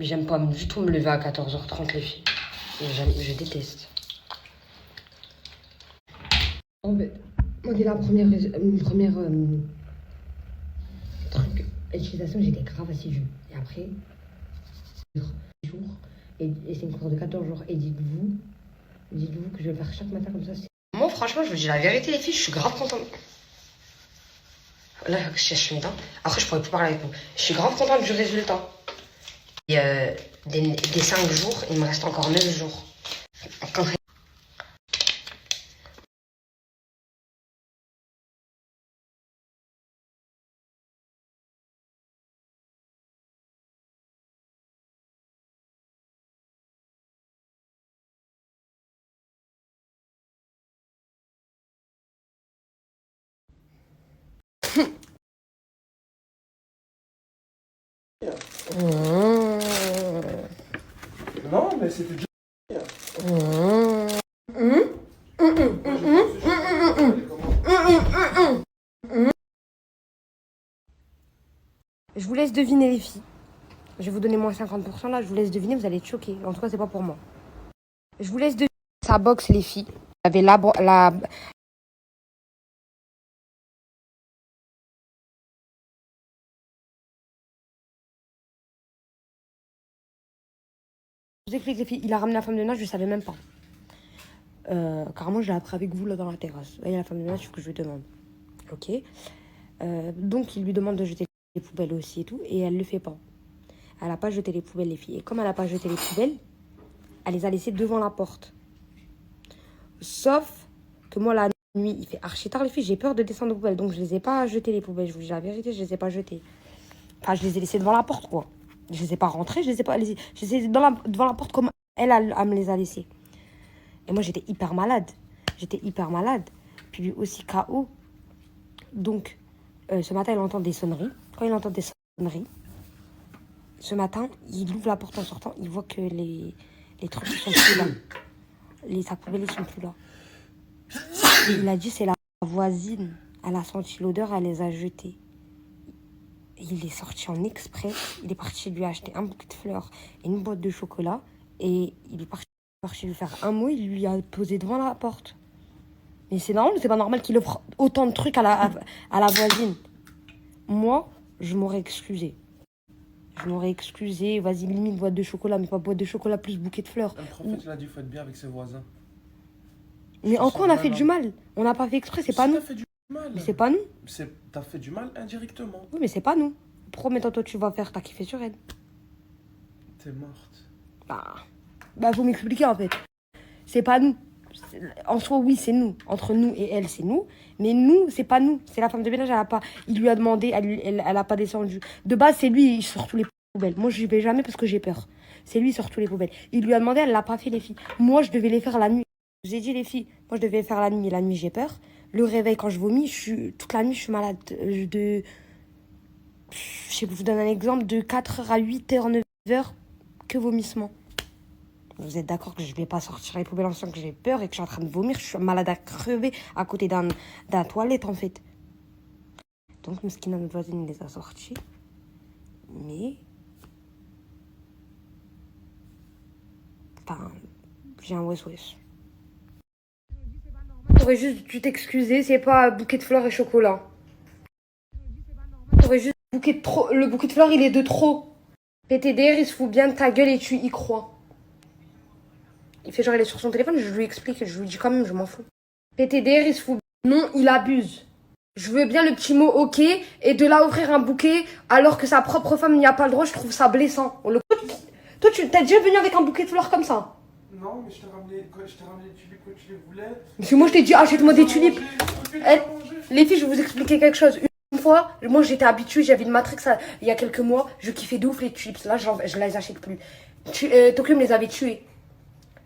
J'aime pas du tout me lever à 14h30 les filles. Je déteste. En fait, moi dès la première truc, utilisation, j'étais grave assidue. Et après, jours, et c'est une cour de 14 jours. Et dites-vous que je vais le faire chaque matin comme ça. Moi franchement, je vous dis la vérité les filles, je suis grave contente. Là, je cherche mes dents. Après, je pourrais plus parler avec vous. Je suis grave contente du résultat. Et des 5 jours, il me reste encore 9 jours. Quand Non, mais c'était déjà. je vous laisse deviner les filles. Je vais vous donner moins 50% là, je vous laisse deviner, vous allez être choqués. En tout cas, c'est pas pour moi. Je vous laisse deviner. Ça boxe les filles. Il y avait Je vous explique les filles, il a ramené la femme de nage, je savais même pas. Carrément, je l'ai appris avec vous là dans la terrasse. Là, il y a la femme de nage, il faut que je lui demande. Ok. Donc, il lui demande de jeter les poubelles aussi et tout, et elle le fait pas. Elle a pas jeté les poubelles, les filles. Et comme elle a pas jeté les poubelles, elle les a laissées devant la porte. Sauf que moi, la nuit, il fait archi tard, les filles, j'ai peur de descendre aux poubelles. Donc, je les ai pas jetées, les poubelles. Je vous dis la vérité, je les ai pas jetées. Enfin, je les ai laissées devant la porte, quoi. Je les ai pas rentrées, je les ai pas laissées. Je les ai devant la porte comme elle me les a laissées. Et moi, j'étais hyper malade. Puis lui aussi KO. Donc, ce matin, il entend des sonneries. Quand il entend des sonneries, ce matin, il ouvre la porte en sortant. Il voit que les trucs ne sont plus là. Les sacs poubelles ne sont plus là. Il a dit, c'est la voisine. Elle a senti l'odeur, elle les a jetés. Et il est sorti en express. Il est parti lui acheter un bouquet de fleurs et une boîte de chocolat. Et il est parti lui faire un mot. Il lui a posé devant la porte. Mais c'est normal, c'est pas normal qu'il offre autant de trucs à la voisine. Moi, je m'aurais excusé. Vas-y, limite boîte de chocolat, mais pas boîte de chocolat plus bouquet de fleurs. Le prophète, il a dit, faut être bien avec ses voisins. Mais en quoi on a fait du mal? On n'a pas fait exprès, c'est pas nous. T'as fait du mal. Mais c'est pas nous. T'as fait du mal indirectement. Oui, mais c'est pas nous. Pourquoi maintenant toi tu vas faire, t'as kiffé sur elle? T'es morte. Bah, faut m'expliquer en fait. C'est pas nous. En soi, oui, c'est nous. Entre nous et elle, c'est nous. Mais nous, c'est pas nous. C'est la femme de ménage, elle a pas. Il lui a demandé, elle a pas descendu. De base, c'est lui, il sort tous les poubelles. Moi, je vais jamais parce que j'ai peur. C'est lui, il sort tous les poubelles. Il lui a demandé, elle l'a pas fait, les filles. Moi, je devais les faire la nuit. J'ai dit, les filles, moi, je devais faire la nuit. Et la nuit, j'ai peur. Le réveil, quand je vomis, toute la nuit, je suis malade. Je vous donne un exemple, de 4h à 8h, 9h, que vomissement. Vous êtes d'accord que je vais pas sortir les poubelles en sachant que j'ai peur et que je suis en train de vomir. Je suis malade à crever à côté d'un toilette, en fait. Donc, Meskina, notre voisine, les a sortis. Mais... Enfin, j'ai un wesh-wesh. T'aurais juste dû t'excuser, c'est pas bouquet de fleurs et chocolat. T'aurais juste... Le bouquet de fleurs, il est de trop. PTDR, il se fout bien de ta gueule et tu y crois. Il fait genre, il est sur son téléphone, je lui explique, je lui dis quand même, je m'en fous. PTDR, il se fout. Non, il abuse. Je veux bien le petit mot ok et de là offrir un bouquet alors que sa propre femme n'y a pas le droit, je trouve ça blessant. Toi, tu t'es déjà venu avec un bouquet de fleurs comme ça? Non, mais je t'ai ramené les tulipes que tu les voulais. Parce que moi, je t'ai dit, achète-moi des tulipes. Les filles, je vais vous expliquer quelque chose. Une fois, moi, j'étais habituée, j'avais une Matrix il y a quelques mois, je kiffais de ouf les tulipes. Là, je les achète plus. Tokyo me les avait tuées.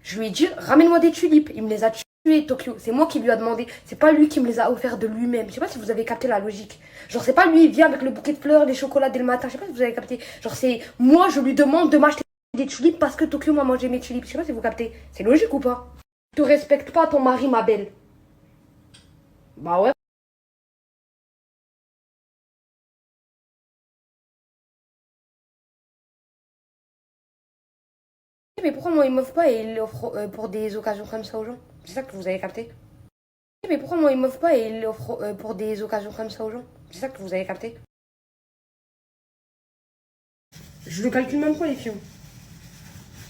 Je lui ai dit, ramène-moi des tulipes. Il me les a tuées, Tokyo. C'est moi qui lui a demandé. C'est pas lui qui me les a offerts de lui-même. Je sais pas si vous avez capté la logique. Genre, c'est pas lui, il vient avec le bouquet de fleurs, les chocolats dès le matin. Je sais pas si vous avez capté. Genre, c'est moi, je lui demande de m'acheter des tulipes parce que Tokyo m'a mangé mes tulipes. Je sais pas si vous captez. C'est logique ou pas? Tu respectes pas ton mari, ma belle. Bah ouais. Mais pourquoi moi, il m'offre pas et il l'offre pour des occasions comme ça aux gens? C'est ça que vous avez capté? Mais pourquoi moi, il m'offre pas et il l'offre pour des occasions comme ça aux gens? C'est ça que vous avez capté? Je le calcule même pas, les filles.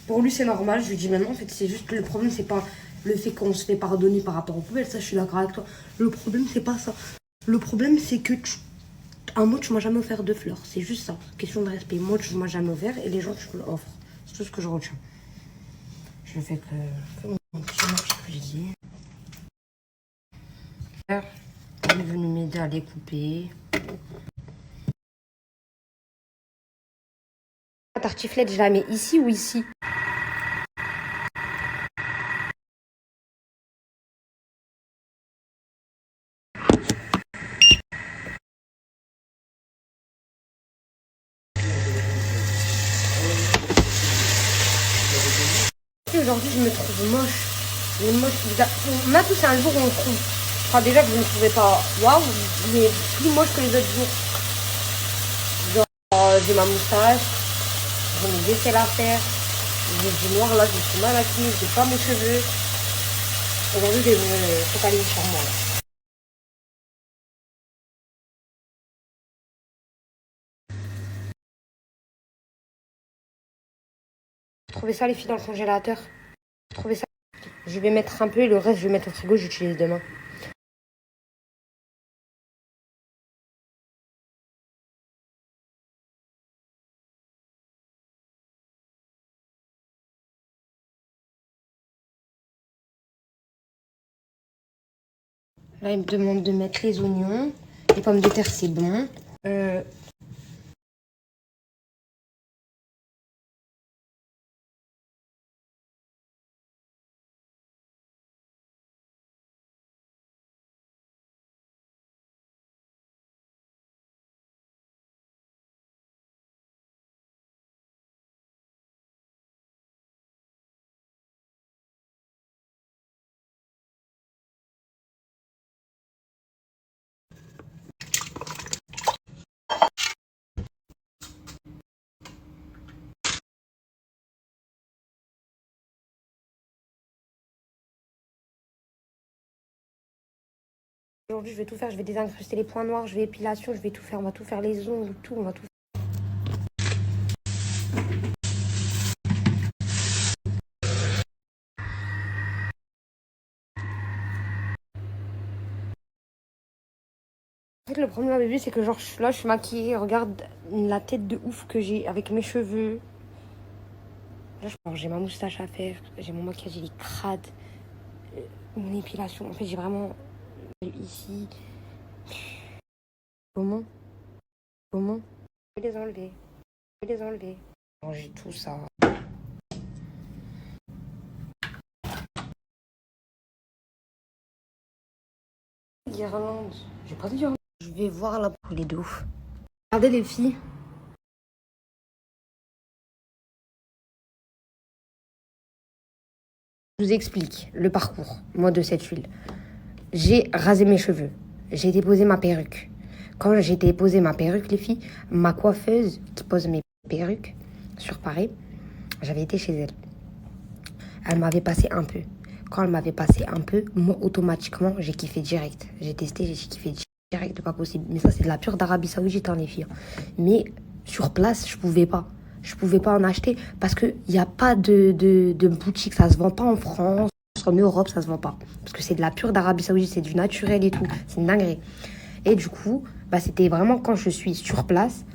Pour lui, c'est normal. Je lui dis maintenant, en fait, c'est juste que le problème, c'est pas le fait qu'on se fait pardonner par rapport aux poubelles. Ça, je suis d'accord avec toi. Le problème, c'est pas ça. Le problème, c'est que moi, tu m'as jamais offert de fleurs. C'est juste ça. Question de respect. Moi, tu m'as jamais offert et les gens, tu me l'offres. C'est tout ce que je retiens. Je fais que mon petit marché que je dis. Il est venu m'aider à les couper. La tartiflette, je la mets ici ou ici? Aujourd'hui, je me trouve moche. Mais moche, on a tous un jour où on se trouve. Enfin, déjà que vous ne trouvez pas waouh, mais plus moche que les autres jours. Genre, j'ai ma moustache, j'ai mes aisselles à faire, j'ai du noir là, je suis mal maquillée, j'ai pas mes cheveux. Aujourd'hui, je vais me focaliser sur moi. Là. Trouvez ça, les filles, dans le congélateur. Trouvez ça. Je vais mettre un peu et le reste, je vais mettre au frigo, j'utilise demain. Là, il me demande de mettre les oignons. Les pommes de terre, c'est bon. Aujourd'hui, je vais tout faire. Je vais désincruster les points noirs, je vais épilation, je vais tout faire. On va tout faire, les ongles, tout. On va tout faire. En fait, le problème, là, bébé, c'est que genre, là, je suis maquillée. Regarde la tête de ouf que j'ai avec mes cheveux. Là, j'ai ma moustache à faire. J'ai mon maquillage, il est crade. Mon épilation. En fait, j'ai vraiment ici. Comment? Comment? Je vais les enlever. Je vais les enlever. J'ai tout ça. Guirlande. J'ai pas de guirlande. Je vais voir là pour les deux. Regardez les filles. Je vous explique le parcours, moi, de cette huile. J'ai rasé mes cheveux. J'ai déposé ma perruque. Quand j'ai déposé ma perruque, les filles, ma coiffeuse qui pose mes perruques sur Paris, j'avais été chez elle. Elle m'avait passé un peu. Quand elle m'avait passé un peu, moi, automatiquement, j'ai kiffé direct. J'ai testé, j'ai kiffé direct, pas possible. Mais ça, c'est de la pure d'Arabie Saoudite, hein, les filles. Mais sur place, je pouvais pas. Je pouvais pas en acheter parce qu'il n'y a pas de boutique. Ça se vend pas en France. En Europe, ça se vend pas. Parce que c'est de la pure d'Arabie Saoudite, c'est du naturel et tout. C'est une dinguerie. Et du coup, bah, c'était vraiment quand je suis sur place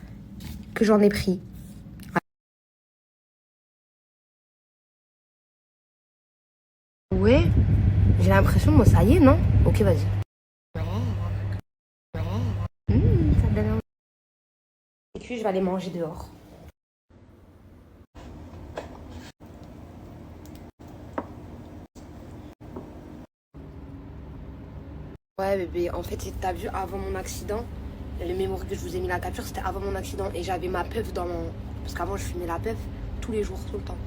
que j'en ai pris. Ouais, j'ai l'impression, moi, ça y est, non? Ok, vas-y. Ça te donne envie. Et puis, je vais aller manger dehors. Ouais, bébé, en fait, t'as vu, avant mon accident, le mémoire que je vous ai mis la capture, c'était avant mon accident. Et j'avais ma puff dans mon... Parce qu'avant, je fumais la puff tous les jours, tout le temps.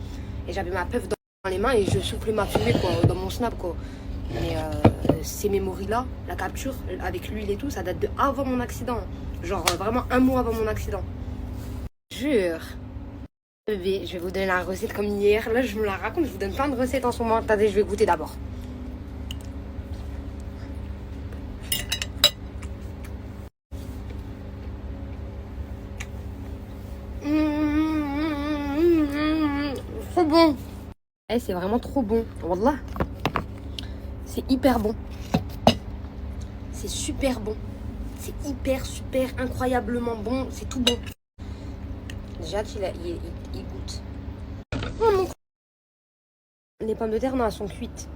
Et j'avais ma puff dans les mains et je soufflais ma fumée, quoi, dans mon snap, quoi. Mais ces mémories-là, la capture, avec l'huile et tout, ça date de avant mon accident. Genre, vraiment un mois avant mon accident. Jure. Je vais vous donner la recette comme hier. Là, je me la raconte. Je vous donne plein de recettes en ce moment. Attendez, je vais goûter d'abord. Trop bon. Eh, c'est vraiment trop bon. Wallah. C'est hyper bon. C'est super bon. C'est hyper, super, incroyablement bon. C'est tout bon. Déjà, il goûte. Oh, mon... Les pommes de terre, non, elles sont cuites.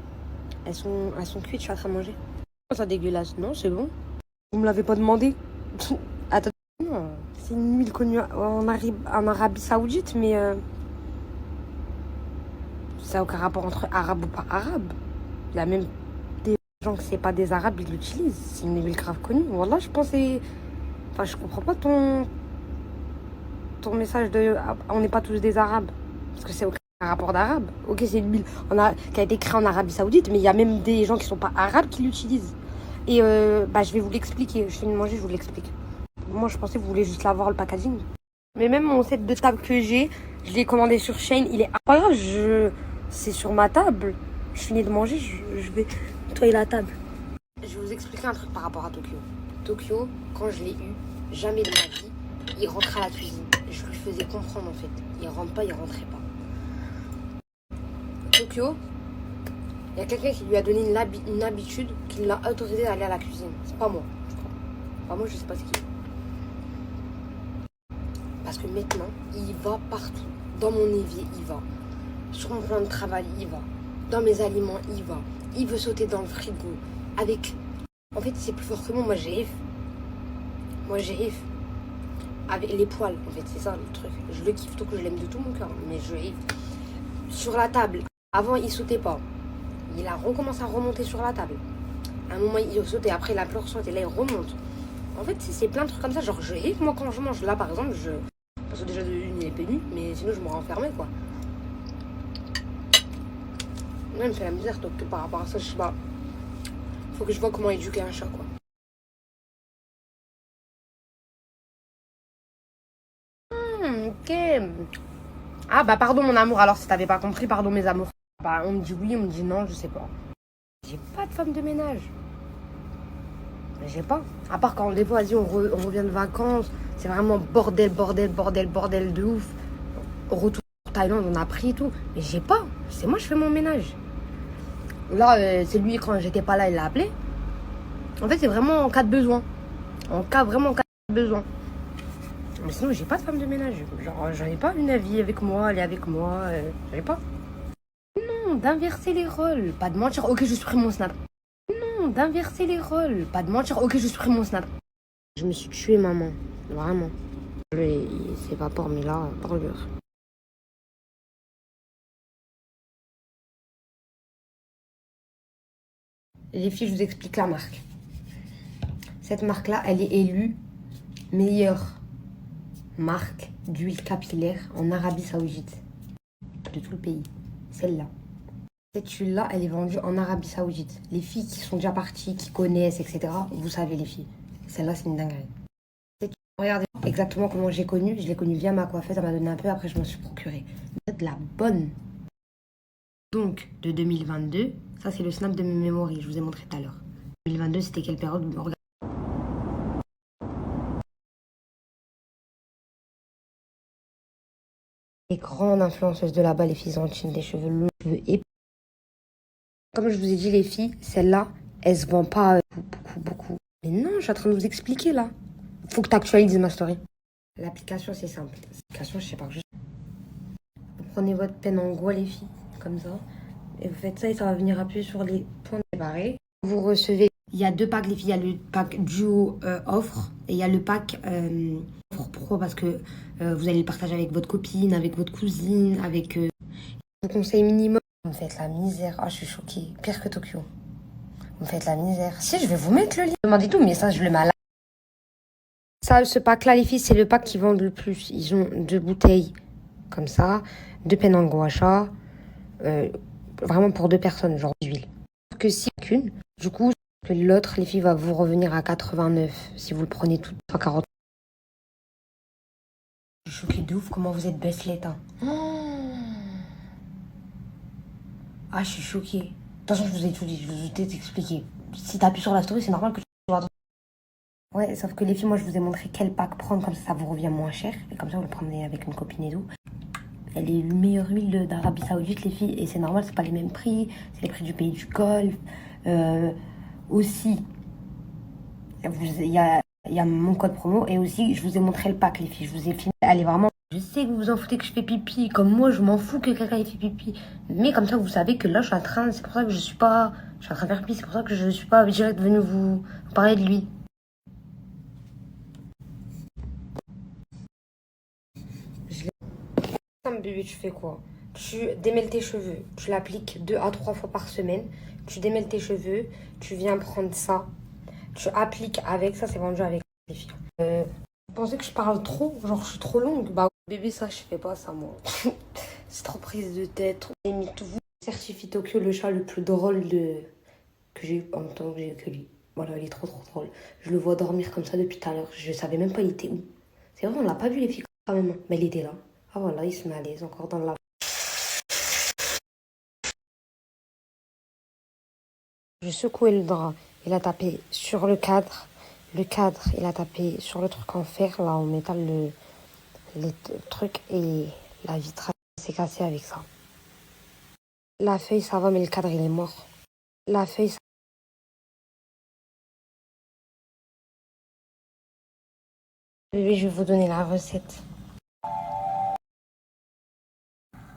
Elles sont cuites, je suis en train de manger. Oh, ça dégueulasse. Non, c'est bon. Vous me l'avez pas demandé. Attends. C'est une huile connue en Arabie Saoudite, mais ça n'a aucun rapport entre arabe ou pas arabe. Il y a même des gens que c'est pas des arabes, ils l'utilisent. C'est une huile grave connue. Voilà, je pensais. Enfin, je comprends pas ton message de on n'est pas tous des arabes. Parce que c'est aucun rapport d'arabe. Ok, c'est une huile qui a été créée en Arabie Saoudite, mais il y a même des gens qui sont pas arabes qui l'utilisent. Et je vais vous l'expliquer. Je finis de manger, je vous l'explique. Moi, je pensais que vous voulez juste l'avoir, le packaging. Mais même mon set de table que j'ai, je l'ai commandé sur Shein. Il est pas grave, c'est sur ma table. Je finis de manger, je vais nettoyer la table. Je vais vous expliquer un truc par rapport à Tokyo. Tokyo, quand je l'ai eu, jamais de ma vie, il rentrait à la cuisine. Je lui faisais comprendre en fait. Il rentre pas, il rentrait pas. Tokyo, il y a quelqu'un qui lui a donné une habitude, qui l'a autorisé d'aller à la cuisine. C'est pas moi, je crois. Pas moi, je sais pas c'est qui. Parce que maintenant, il va partout. Dans mon évier, il va. Sur mon plan de travail, il va. Dans mes aliments, il va. Il veut sauter dans le frigo. Avec... En fait, c'est plus fort que moi. Moi, j'ai avec les poils, en fait, c'est ça le truc. Je le kiffe, tout que je l'aime de tout mon cœur. Mais je hiffe. Sur la table, avant, il sautait pas. Il a recommencé à remonter sur la table. À un moment, il sautait. Après, il a plus ressauté. Là, il remonte. En fait, c'est plein de trucs comme ça. Genre, je hiffe, moi, quand je mange. Là, par exemple, parce que déjà, de une, il est pénu. Mais sinon, je m'aurais enfermé, quoi. Là, il me fait la misère, donc par rapport à ça, je sais pas. Faut que je vois comment éduquer un chat, quoi. Ok. Ah, bah, pardon, mon amour. Alors, si t'avais pas compris, pardon, mes amours. Bah, on me dit oui, on me dit non, je sais pas. J'ai pas de femme de ménage. J'ai pas. À part quand, des fois, vas-y, on revient de vacances. C'est vraiment bordel de ouf. Au retour en Thaïlande, on a pris et tout. Mais j'ai pas. C'est moi, je fais mon ménage. Là, c'est lui, quand j'étais pas là, il l'a appelé. En fait, c'est vraiment en cas de besoin. Vraiment en cas de besoin. Mais sinon, j'ai pas de femme de ménage. Genre, j'en ai pas une vie avec moi, elle est avec moi. J'en ai pas. Non, d'inverser les rôles. Pas de mentir. Ok, je supprime mon snap. Non, d'inverser les rôles. Pas de mentir. Ok, je supprime mon snap. Je me suis tuée, maman. Vraiment. Il s'évapore, mais là, brûlure. Les filles, je vous explique la marque. Cette marque-là, elle est élue meilleure marque d'huile capillaire en Arabie Saoudite. De tout le pays. Celle-là. Cette huile-là, elle est vendue en Arabie Saoudite. Les filles qui sont déjà parties, qui connaissent, etc., vous savez, les filles. Celle-là, c'est une dinguerie. Regardez exactement comment j'ai connu. Je l'ai connue via ma coiffeuse. Elle m'a donné un peu. Après, je m'en suis procurée. De la bonne. Donc, de 2022. Ça, c'est le snap de mes mémoires. Je vous ai montré tout à l'heure. 2022, c'était quelle période? Regardez. Les grandes influenceuses de là-bas, les filles en Chine, des cheveux longs, cheveux épais. Comme je vous ai dit, les filles, celle-là, elle se vend pas beaucoup. Mais non, je suis en train de vous expliquer, là. Faut que tu actualises ma story. L'application, c'est simple. L'application, je sais pas. Vous prenez votre peine en gros, les filles, comme ça. Et vous faites ça et ça va venir appuyer sur les points séparés. Vous recevez... Il y a deux packs, les filles. Il y a le pack Duo offre et il y a le pack offre. Pourquoi? Parce que vous allez le partager avec votre copine, avec votre cousine, avec... Je vous conseille minimum. Vous me faites la misère. Ah, je suis choquée. Pire que Tokyo. Vous me faites la misère. Si, je vais vous mettre le lien. Demandez tout, mais ça, je le mets à la... Ça, ce pack-là, les filles, c'est le pack qui vend le plus. Ils ont 2 bouteilles comme ça, 2 peines en guacha. Vraiment pour 2 personnes, genre d'huile. Que si qu'une, du coup, l'autre, les filles, va vous revenir à 89 si vous le prenez tout à 40. Je suis choquée de ouf comment vous êtes baisse-lait, hein. Ah, je suis choquée. De toute façon, je vous ai tout dit, je vous ai tout expliqué. Si t'appuies sur la story, c'est normal que tu vois. Ouais, sauf que les filles, moi, je vous ai montré quel pack prendre, comme ça vous revient moins cher. Et comme ça, vous le prenez avec une copine et tout. Elle est le meilleure huile d'Arabie Saoudite, les filles. Et c'est normal, c'est pas les mêmes prix. C'est les prix du pays du Golfe. Aussi, il y a mon code promo. Et aussi, je vous ai montré le pack, les filles. Je vous ai filmé. Elle est vraiment... Je sais que vous vous en foutez que je fais pipi. Comme moi, je m'en fous que quelqu'un ait fait pipi. Mais comme ça, vous savez que là, je suis en train... C'est pour ça que je suis pas... Je suis en train de faire pipi. C'est pour ça que je suis pas direct venue vous parler de lui. Bébé, tu fais quoi? Tu démêles tes cheveux, tu l'appliques 2 à 3 fois par semaine, tu démêles tes cheveux, tu viens prendre ça, tu appliques avec ça, c'est vendu avec les filles. Vous pensez que je parle trop? Genre je suis trop longue? Bah bébé, ça je fais pas ça moi. C'est trop prise de tête, trop limite. Vous certifie Tokyo le chat le plus drôle que j'ai eu en même temps que j'ai eu que lui. Voilà, il est trop trop drôle. Je le vois dormir comme ça depuis tout à l'heure, je savais même pas il était où. C'est vrai, on l'a pas vu les filles quand même, mais il était là. Ah voilà, il se met à l'aise encore dans la... Je secouais le drap, il a tapé sur le cadre. Le cadre, il a tapé sur le truc en fer, là, en métal, le truc, et la vitre s'est cassée avec ça. La feuille, ça va, mais le cadre, il est mort. La feuille, ça... Oui, je vais vous donner la recette.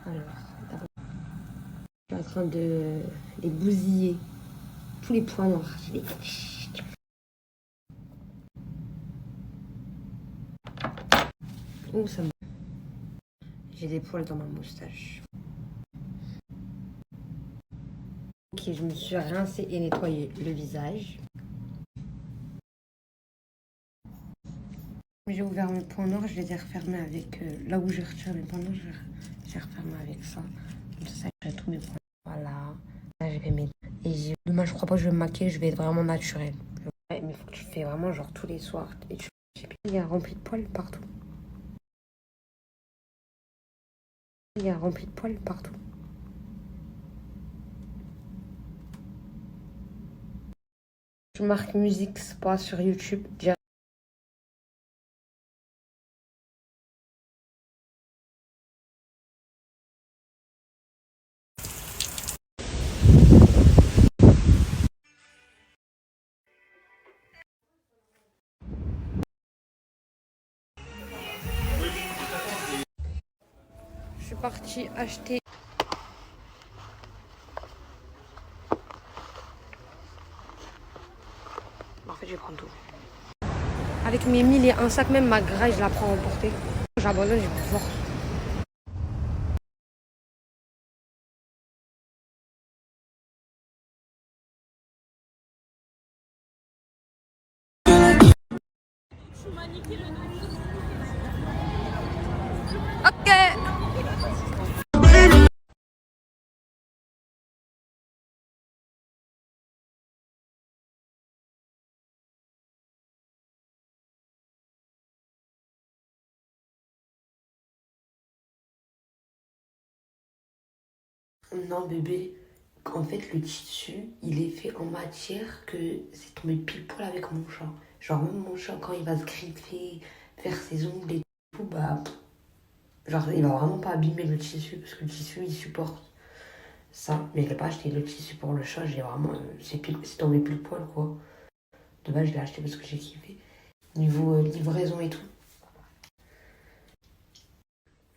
Alors, d'abord, je suis en train de les bousiller. Tous les points noirs. Je les... Oh, ça me... J'ai des poils dans ma moustache. Ok, je me suis rincé et nettoyé le visage. J'ai ouvert mes points noirs, je les ai refermés avec... là où j'ai retiré mes points noirs, j'ai refermé avec ça. Comme ça, j'ai tous mes points. Voilà. Là, je vais mettre... Et demain, je crois pas que je vais me maquiller, je vais être vraiment naturelle. Ouais, mais il faut que tu fais vraiment genre tous les soirs. Et tu... Il y a rempli de poils partout. Il y a rempli de poils partout. Je marque musique spa sur YouTube. Je suis partie acheter... En fait, je vais prendre tout. Avec mes 1000 et un sac, même ma graille, je la prends en portée. J'abandonne, je vais pouvoir. Ok. Non, bébé. En fait, le tissu, il est fait en matière que c'est tombé pile poil avec mon chat. Genre, même mon chat, quand il va se griffer, faire ses ongles et tout, bah. Genre, il va vraiment pas abîmer le tissu parce que le tissu, il supporte ça. Mais je l'ai pas acheté le tissu pour le chat, j'ai vraiment. C'est tombé pile poil, quoi. De base, je l'ai acheté parce que j'ai kiffé. Niveau livraison et tout.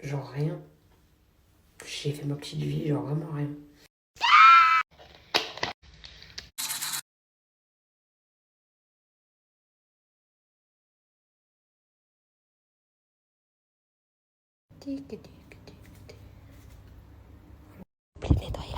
Genre, rien. J'ai fait ma petite vie, genre, vraiment rien. Tic, tic, tic, tic. Nettoyer